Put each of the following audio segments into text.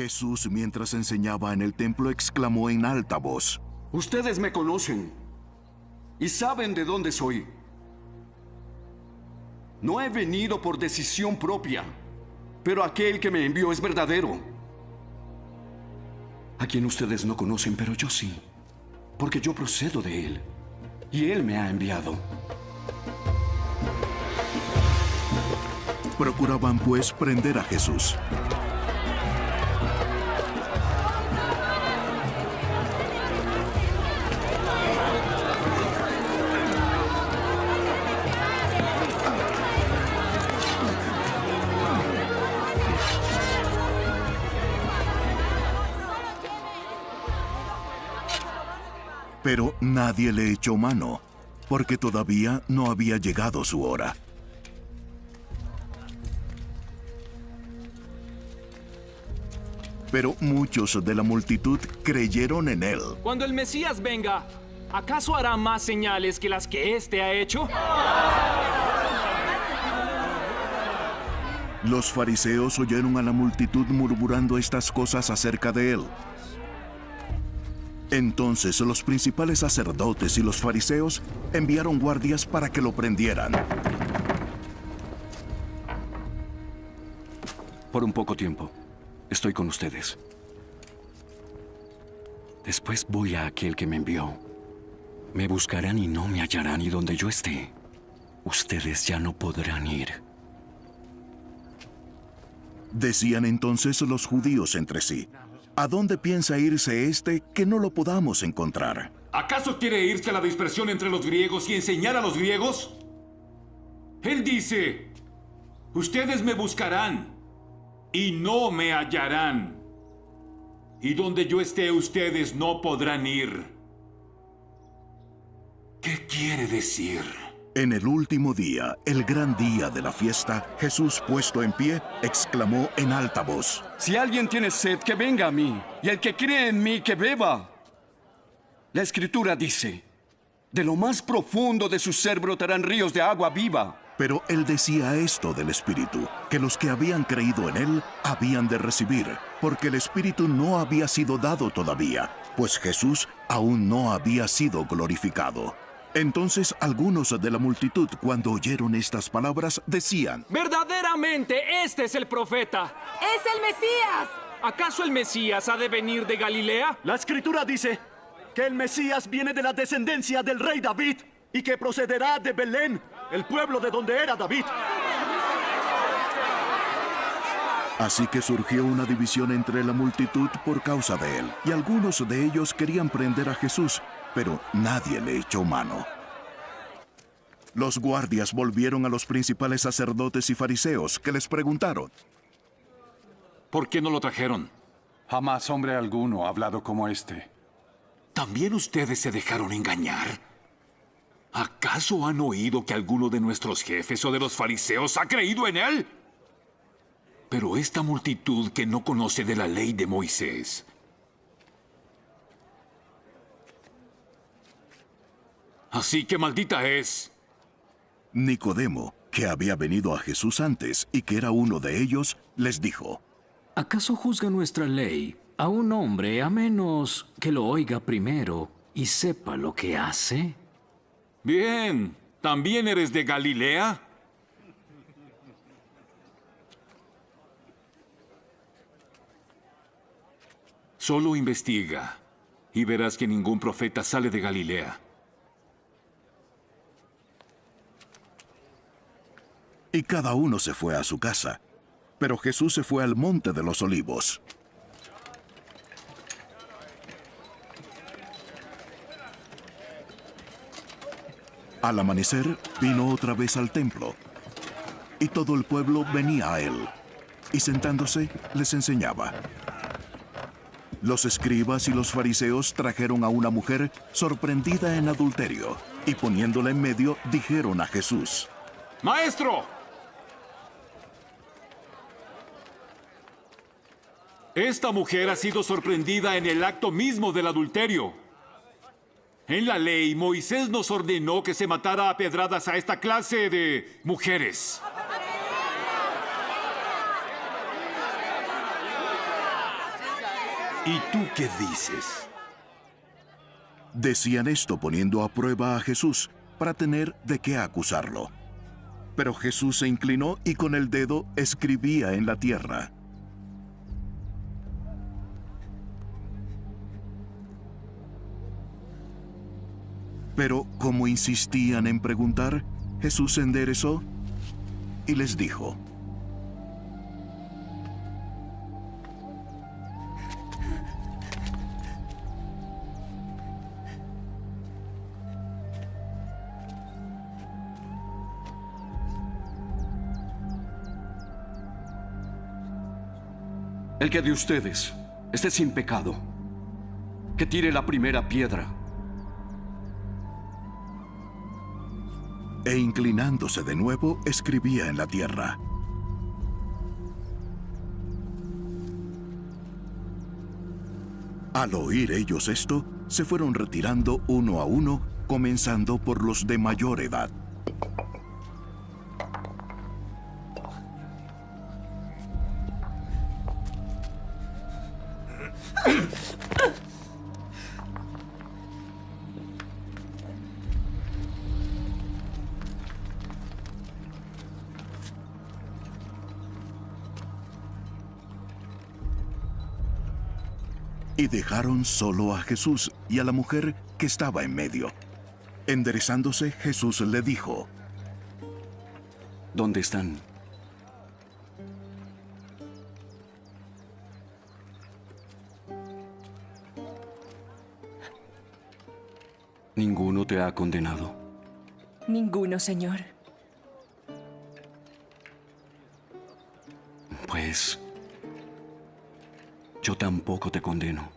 Jesús, mientras enseñaba en el templo, exclamó en alta voz: Ustedes me conocen y saben de dónde soy. No he venido por decisión propia, pero aquel que me envió es verdadero, a quien ustedes no conocen, pero yo sí, porque yo procedo de él y él me ha enviado. Procuraban pues prender a Jesús. Pero nadie le echó mano, porque todavía no había llegado su hora. Pero muchos de la multitud creyeron en él. Cuando el Mesías venga, ¿acaso hará más señales que las que éste ha hecho? Los fariseos oyeron a la multitud murmurando estas cosas acerca de él. Entonces los principales sacerdotes y los fariseos enviaron guardias para que lo prendieran. Por un poco tiempo, estoy con ustedes. Después voy a aquel que me envió. Me buscarán y no me hallarán, y donde yo esté, ustedes ya no podrán ir. Decían entonces los judíos entre sí: ¿a dónde piensa irse este que no lo podamos encontrar? ¿Acaso quiere irse a la dispersión entre los griegos y enseñar a los griegos? Él dice: ustedes me buscarán y no me hallarán. Y donde yo esté, ustedes no podrán ir. ¿Qué quiere decir? En el último día, el gran día de la fiesta, Jesús, puesto en pie, exclamó en alta voz: Si alguien tiene sed, que venga a mí, y el que cree en mí, que beba. La Escritura dice: de lo más profundo de su ser brotarán ríos de agua viva. Pero él decía esto del Espíritu, que los que habían creído en él habían de recibir, porque el Espíritu no había sido dado todavía, pues Jesús aún no había sido glorificado. Entonces algunos de la multitud, cuando oyeron estas palabras, decían: Verdaderamente, este es el profeta. ¡Es el Mesías! ¿Acaso el Mesías ha de venir de Galilea? La Escritura dice que el Mesías viene de la descendencia del rey David y que procederá de Belén, el pueblo de donde era David. Así que surgió una división entre la multitud por causa de él, y algunos de ellos querían prender a Jesús, pero nadie le echó mano. Los guardias volvieron a los principales sacerdotes y fariseos, que les preguntaron: ¿Por qué no lo trajeron? Jamás hombre alguno ha hablado como este. ¿También ustedes se dejaron engañar? ¿Acaso han oído que alguno de nuestros jefes o de los fariseos ha creído en él? Pero esta multitud que no conoce de la ley de Moisés, así que maldita es. Nicodemo, que había venido a Jesús antes y que era uno de ellos, les dijo: ¿Acaso juzga nuestra ley a un hombre a menos que lo oiga primero y sepa lo que hace? Bien, ¿también eres de Galilea? Solo investiga y verás que ningún profeta sale de Galilea. Y cada uno se fue a su casa. Pero Jesús se fue al monte de los Olivos. Al amanecer, vino otra vez al templo, y todo el pueblo venía a él, y sentándose, les enseñaba. Los escribas y los fariseos trajeron a una mujer sorprendida en adulterio, y poniéndola en medio, dijeron a Jesús: ¡Maestro! Esta mujer ha sido sorprendida en el acto mismo del adulterio. En la ley, Moisés nos ordenó que se matara a pedradas a esta clase de mujeres. ¿Y tú qué dices? Decían esto poniendo a prueba a Jesús para tener de qué acusarlo. Pero Jesús se inclinó y con el dedo escribía en la tierra. Pero como insistían en preguntar, Jesús se enderezó y les dijo: El que de ustedes esté sin pecado, que tire la primera piedra. E inclinándose de nuevo, escribía en la tierra. Al oír ellos esto, se fueron retirando uno a uno, comenzando por los de mayor edad. Y dejaron solo a Jesús y a la mujer que estaba en medio. Enderezándose, Jesús le dijo: ¿Dónde están? ¿Ninguno te ha condenado? Ninguno, Señor. Pues yo tampoco te condeno.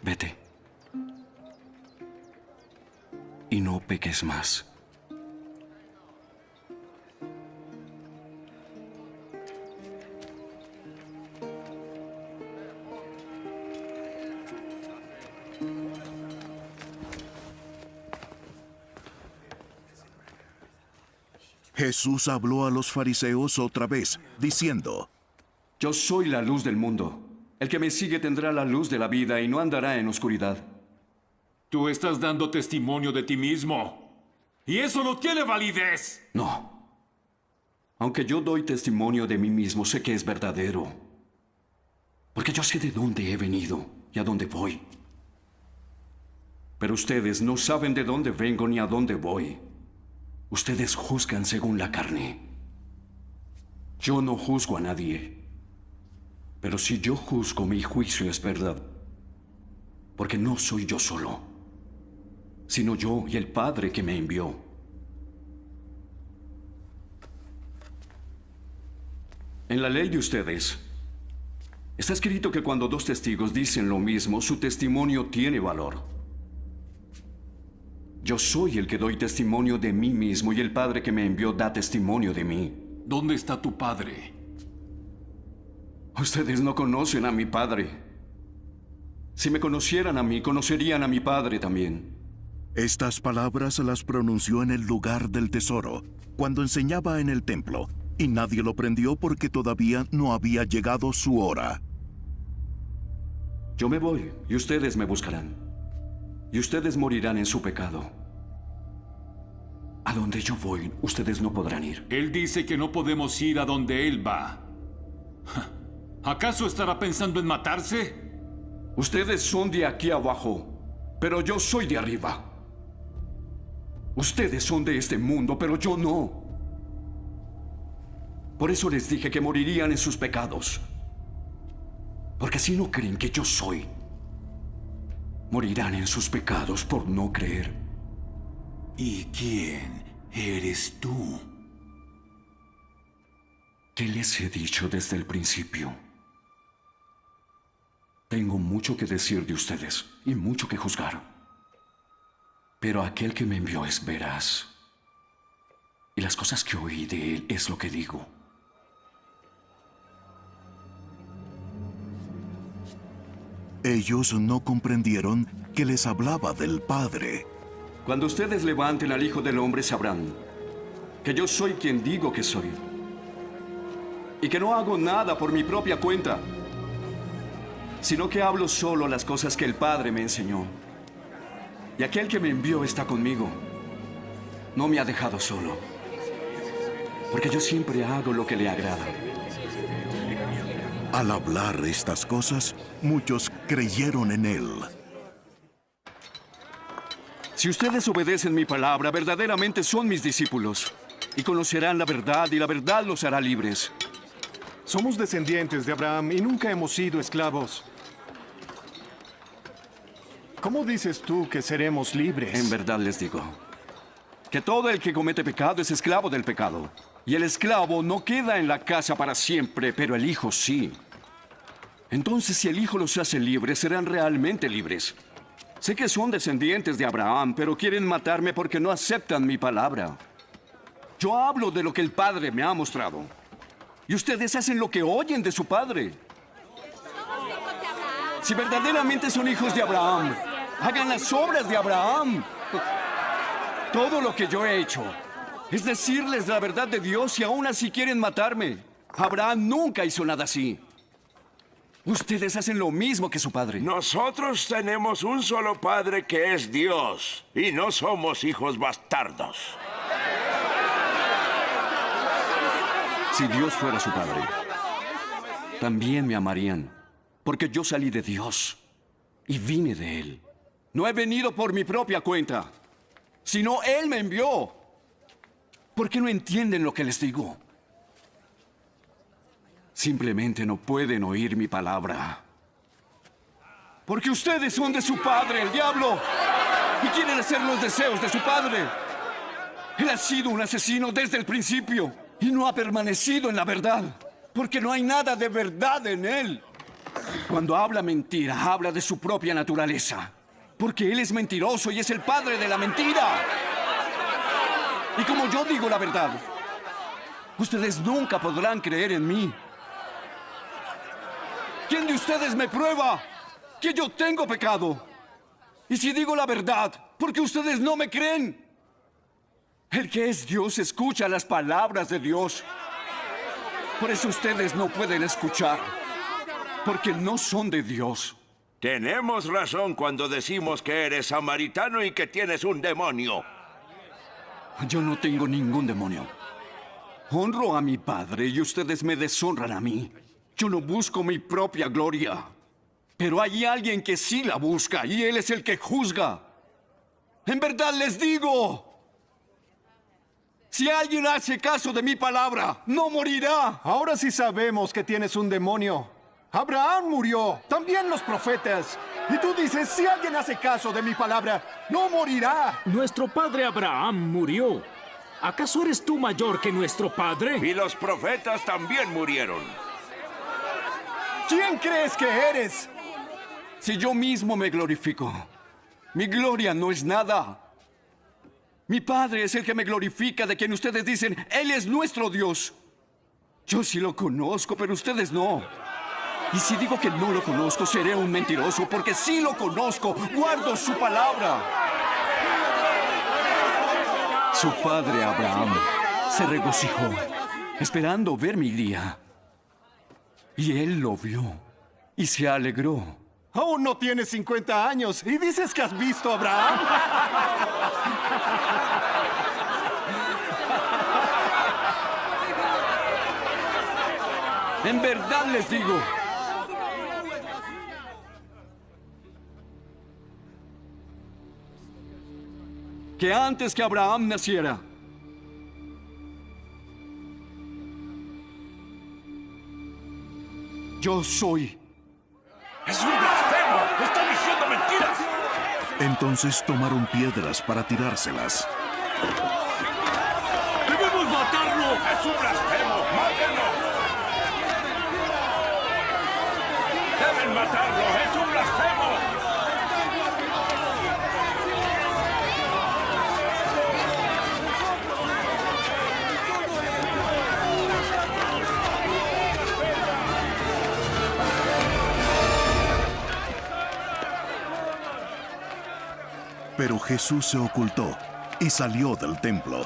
Vete. Y no peques más. Jesús habló a los fariseos otra vez, diciendo: Yo soy la luz del mundo. El que me sigue tendrá la luz de la vida y no andará en oscuridad. Tú estás dando testimonio de ti mismo. Y eso no tiene validez. No. Aunque yo doy testimonio de mí mismo, sé que es verdadero. Porque yo sé de dónde he venido y a dónde voy. Pero ustedes no saben de dónde vengo ni a dónde voy. Ustedes juzgan según la carne. Yo no juzgo a nadie. Pero si yo juzgo, mi juicio es verdad. Porque no soy yo solo, sino yo y el Padre que me envió. En la ley de ustedes está escrito que cuando dos testigos dicen lo mismo, su testimonio tiene valor. Yo soy el que doy testimonio de mí mismo y el Padre que me envió da testimonio de mí. ¿Dónde está tu padre? Ustedes no conocen a mi Padre. Si me conocieran a mí, conocerían a mi Padre también. Estas palabras las pronunció en el lugar del tesoro, cuando enseñaba en el templo, y nadie lo prendió porque todavía no había llegado su hora. Yo me voy y ustedes me buscarán. Y ustedes morirán en su pecado. A donde yo voy, ustedes no podrán ir. Él dice que no podemos ir a donde él va. ¿Acaso estará pensando en matarse? Ustedes son de aquí abajo, pero yo soy de arriba. Ustedes son de este mundo, pero yo no. Por eso les dije que morirían en sus pecados. Porque si no creen que yo soy, morirán en sus pecados por no creer. ¿Y quién eres tú? ¿Qué les he dicho desde el principio? Tengo mucho que decir de ustedes y mucho que juzgar. Pero aquel que me envió es veraz. Y las cosas que oí de él es lo que digo. Ellos no comprendieron que les hablaba del Padre. Cuando ustedes levanten al Hijo del Hombre sabrán que yo soy quien digo que soy. Y que no hago nada por mi propia cuenta. sino que hablo solo las cosas que el Padre me enseñó. Y aquel que me envió está conmigo. No me ha dejado solo, porque yo siempre hago lo que le agrada. Al hablar estas cosas, muchos creyeron en él. Si ustedes obedecen mi palabra, verdaderamente son mis discípulos. Y conocerán la verdad, y la verdad los hará libres. Somos descendientes de Abraham y nunca hemos sido esclavos. ¿Cómo dices tú que seremos libres? En verdad les digo que todo el que comete pecado es esclavo del pecado. Y el esclavo no queda en la casa para siempre, pero el Hijo sí. Entonces, si el Hijo los hace libres, serán realmente libres. Sé que son descendientes de Abraham, pero quieren matarme porque no aceptan mi palabra. Yo hablo de lo que el Padre me ha mostrado. Y ustedes hacen lo que oyen de su padre. Si verdaderamente son hijos de Abraham, hagan las obras de Abraham. Todo lo que yo he hecho es decirles la verdad de Dios y aún así quieren matarme. Abraham nunca hizo nada así. Ustedes hacen lo mismo que su padre. Nosotros tenemos un solo padre que es Dios y no somos hijos bastardos. Si Dios fuera su padre, también me amarían, porque yo salí de Dios y vine de Él. No he venido por mi propia cuenta, sino Él me envió. ¿Por qué no entienden lo que les digo? Simplemente no pueden oír mi palabra. Porque ustedes son de su padre, el diablo, y quieren hacer los deseos de su padre. Él ha sido un asesino desde el principio y no ha permanecido en la verdad, porque no hay nada de verdad en él. Cuando habla mentira, habla de su propia naturaleza, porque él es mentiroso y es el padre de la mentira. Y como yo digo la verdad, ustedes nunca podrán creer en mí. ¿Quién de ustedes me prueba que yo tengo pecado? Y si digo la verdad, ¿por qué ustedes no me creen? El que es Dios escucha las palabras de Dios. Por eso ustedes no pueden escuchar, porque no son de Dios. Tenemos razón cuando decimos que eres samaritano y que tienes un demonio. Yo no tengo ningún demonio. Honro a mi Padre y ustedes me deshonran a mí. Yo no busco mi propia gloria. Pero hay alguien que sí la busca y Él es el que juzga. En verdad les digo, si alguien hace caso de mi palabra, no morirá. Ahora sí sabemos que tienes un demonio. Abraham murió, también los profetas. Y tú dices, si alguien hace caso de mi palabra, no morirá. Nuestro padre Abraham murió. ¿Acaso eres tú mayor que nuestro padre? Y los profetas también murieron. ¿Quién crees que eres? Si yo mismo me glorifico, mi gloria no es nada. Mi Padre es el que me glorifica, de quien ustedes dicen, Él es nuestro Dios. Yo sí lo conozco, pero ustedes no. Y si digo que no lo conozco, seré un mentiroso, porque sí lo conozco, guardo su palabra. Su padre Abraham se regocijó, esperando ver mi día. Y él lo vio y se alegró. Aún no tienes 50 años y dices que has visto a Abraham. En verdad les digo, que antes que Abraham naciera, yo soy. ¡Es un blasfemo! ¡Está diciendo mentiras! Entonces tomaron piedras para tirárselas. ¡Debemos matarlo! ¡Es un blasfemo! ¡Mátenlo! ¡Deben matarlo! ¡Es un blasfemo! Pero Jesús se ocultó y salió del templo.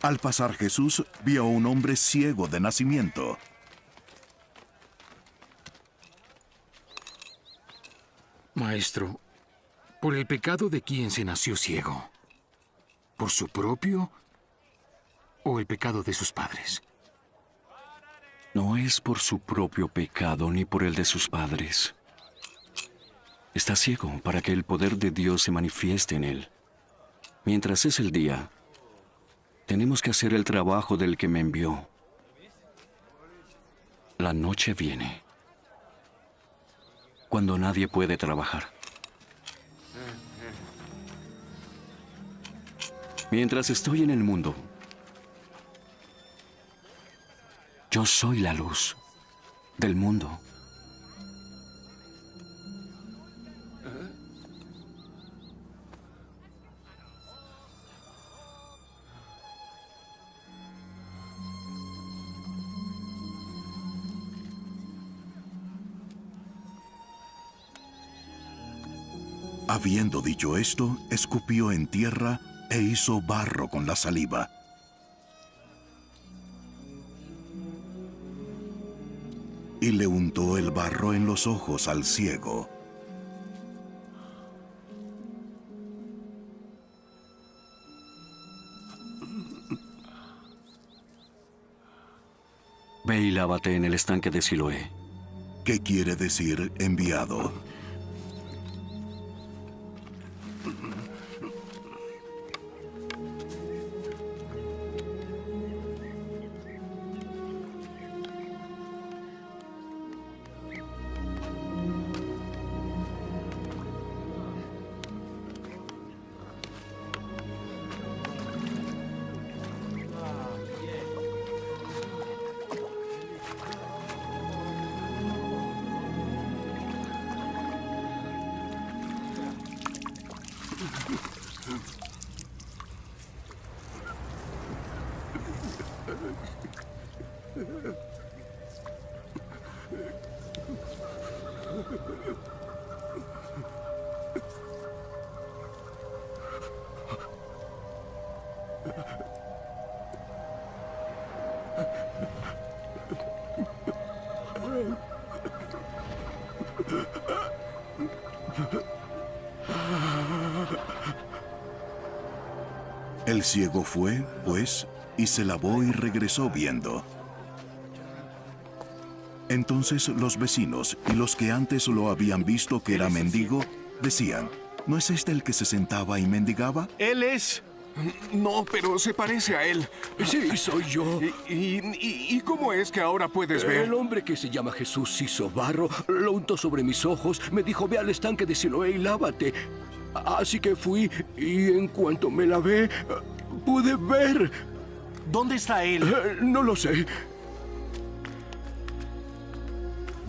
Al pasar Jesús, vio a un hombre ciego de nacimiento. Maestro, ¿por el pecado de quién se nació ciego? ¿Por su propio o el pecado de sus padres? No es por su propio pecado ni por el de sus padres. Está ciego para que el poder de Dios se manifieste en él. Mientras es el día, tenemos que hacer el trabajo del que me envió. La noche viene, cuando nadie puede trabajar. Mientras estoy en el mundo, yo soy la luz del mundo. Habiendo dicho esto, escupió en tierra e hizo barro con la saliva. Y le untó el barro en los ojos al ciego. Ve y lávate en el estanque de Siloé. ¿Qué quiere decir enviado? El ciego fue, pues, y se lavó y regresó viendo. Entonces los vecinos y los que antes lo habían visto que era mendigo, decían, ¿no es este el que se sentaba y mendigaba? Él es. No, pero se parece a él. Sí, soy yo. ¿Y cómo es que ahora puedes ver? El hombre que se llama Jesús hizo barro, lo untó sobre mis ojos, me dijo, ve al estanque de Siloé y lávate. Así que fui y en cuanto me lavé, pude ver. ¿Dónde está él? No lo sé.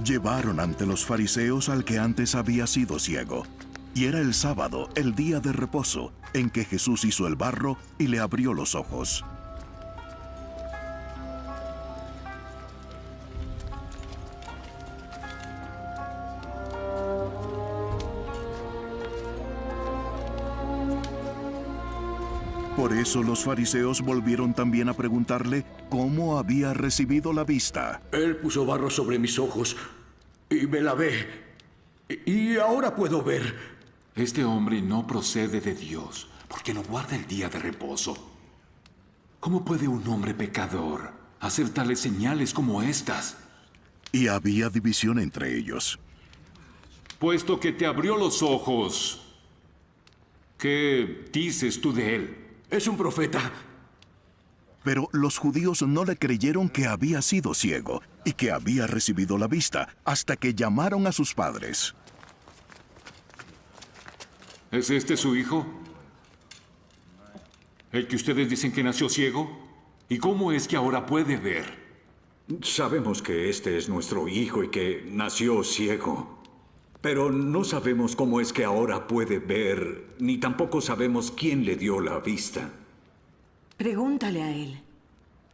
Llevaron ante los fariseos al que antes había sido ciego. Y era el sábado, el día de reposo, en que Jesús hizo el barro y le abrió los ojos. Por eso los fariseos volvieron también a preguntarle cómo había recibido la vista. Él puso barro sobre mis ojos y me lavé. Y ahora puedo ver. Este hombre no procede de Dios, porque no guarda el día de reposo. ¿Cómo puede un hombre pecador hacer tales señales como estas? Y había división entre ellos. Puesto que te abrió los ojos, ¿qué dices tú de él? Es un profeta. Pero los judíos no le creyeron que había sido ciego y que había recibido la vista, hasta que llamaron a sus padres. ¿Es este su hijo? ¿El que ustedes dicen que nació ciego? ¿Y cómo es que ahora puede ver? Sabemos que este es nuestro hijo y que nació ciego. Pero no sabemos cómo es que ahora puede ver, ni tampoco sabemos quién le dio la vista. Pregúntale a él.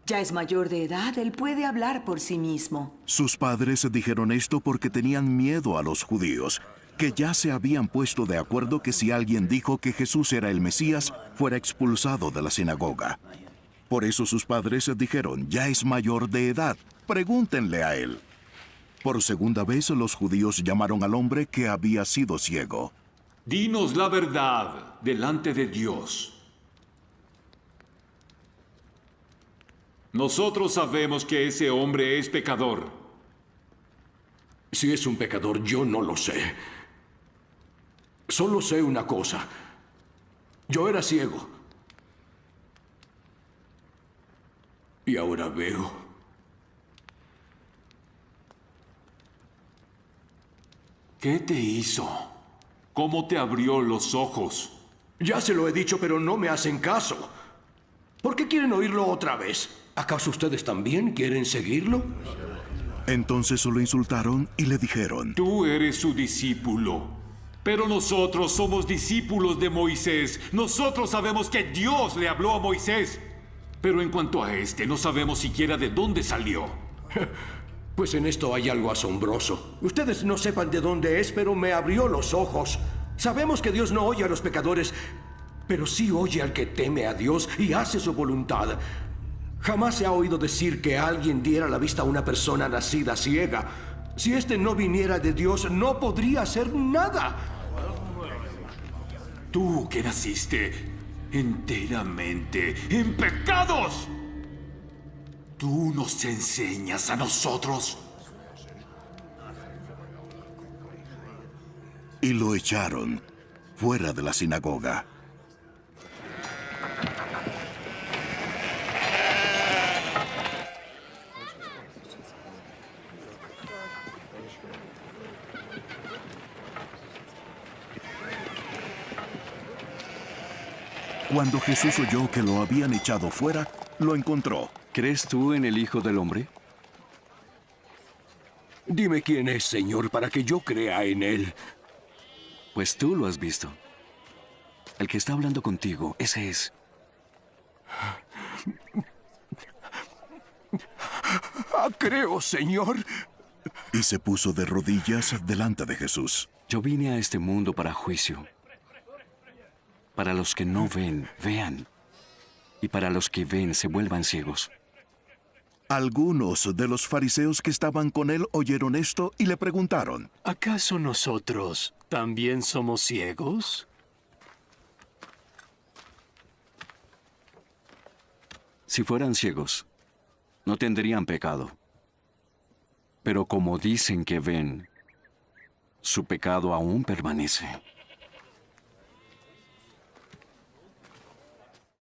Ya es mayor de edad, él puede hablar por sí mismo. Sus padres dijeron esto porque tenían miedo a los judíos, que ya se habían puesto de acuerdo que si alguien dijo que Jesús era el Mesías, fuera expulsado de la sinagoga. Por eso sus padres dijeron, ya es mayor de edad, pregúntenle a él. Por segunda vez los judíos llamaron al hombre que había sido ciego. Dinos la verdad delante de Dios. Nosotros sabemos que ese hombre es pecador. Si es un pecador, yo no lo sé. Solo sé una cosa. Yo era ciego. Y ahora veo. ¿Qué te hizo? ¿Cómo te abrió los ojos? Ya se lo he dicho, pero no me hacen caso. ¿Por qué quieren oírlo otra vez? ¿Acaso ustedes también quieren seguirlo? Entonces lo insultaron y le dijeron, Tú eres su discípulo, pero nosotros somos discípulos de Moisés. Nosotros sabemos que Dios le habló a Moisés. Pero en cuanto a este, no sabemos siquiera de dónde salió. Pues en esto hay algo asombroso. Ustedes no sepan de dónde es, pero me abrió los ojos. Sabemos que Dios no oye a los pecadores, pero sí oye al que teme a Dios y hace su voluntad. Jamás se ha oído decir que alguien diera la vista a una persona nacida ciega. Si éste no viniera de Dios, no podría hacer nada. Tú que naciste enteramente en pecados, ¿tú nos enseñas a nosotros? y lo echaron fuera de la sinagoga. Cuando Jesús oyó que lo habían echado fuera, lo encontró. ¿Crees tú en el Hijo del Hombre? Dime quién es, Señor, para que yo crea en él. Pues tú lo has visto. El que está hablando contigo, ese es. Creo, Señor. Y se puso de rodillas delante de Jesús. Yo vine a este mundo para juicio. Para los que no ven, vean. Y para los que ven, se vuelvan ciegos. Algunos de los fariseos que estaban con él oyeron esto y le preguntaron: ¿Acaso nosotros también somos ciegos? Si fueran ciegos, no tendrían pecado. Pero como dicen que ven, su pecado aún permanece.